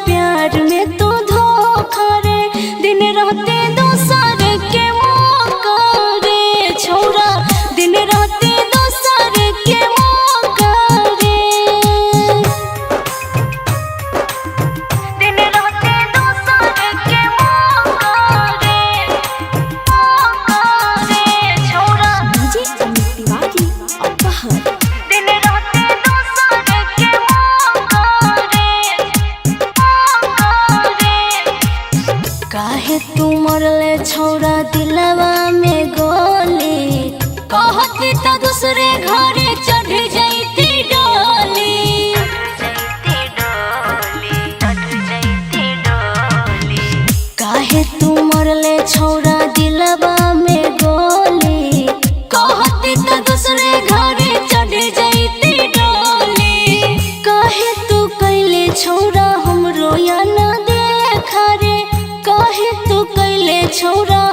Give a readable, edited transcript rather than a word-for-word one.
प्यार में तू धोखा रे, दिन रहते दोसर के मौका रे छौरा, दिन रहते दोसर के मौका रे, दिन रहते दोसर के मौका रे छौरा। डीजे अमित तिवारी अपहर। दिन रहते दोसर के मौका रे। काहे तू मरले छौरा दिलवा में गोली, कहती त दूसरे घरे चढ़ जैती डोली, काहे तू मरले छौरा दिलवा में गोली, कहती त दूसरे घरे चढ़ जैती डोली, काहे तू कैले छौरा हमरो या न देखा रे, काहे तू कैले छौरा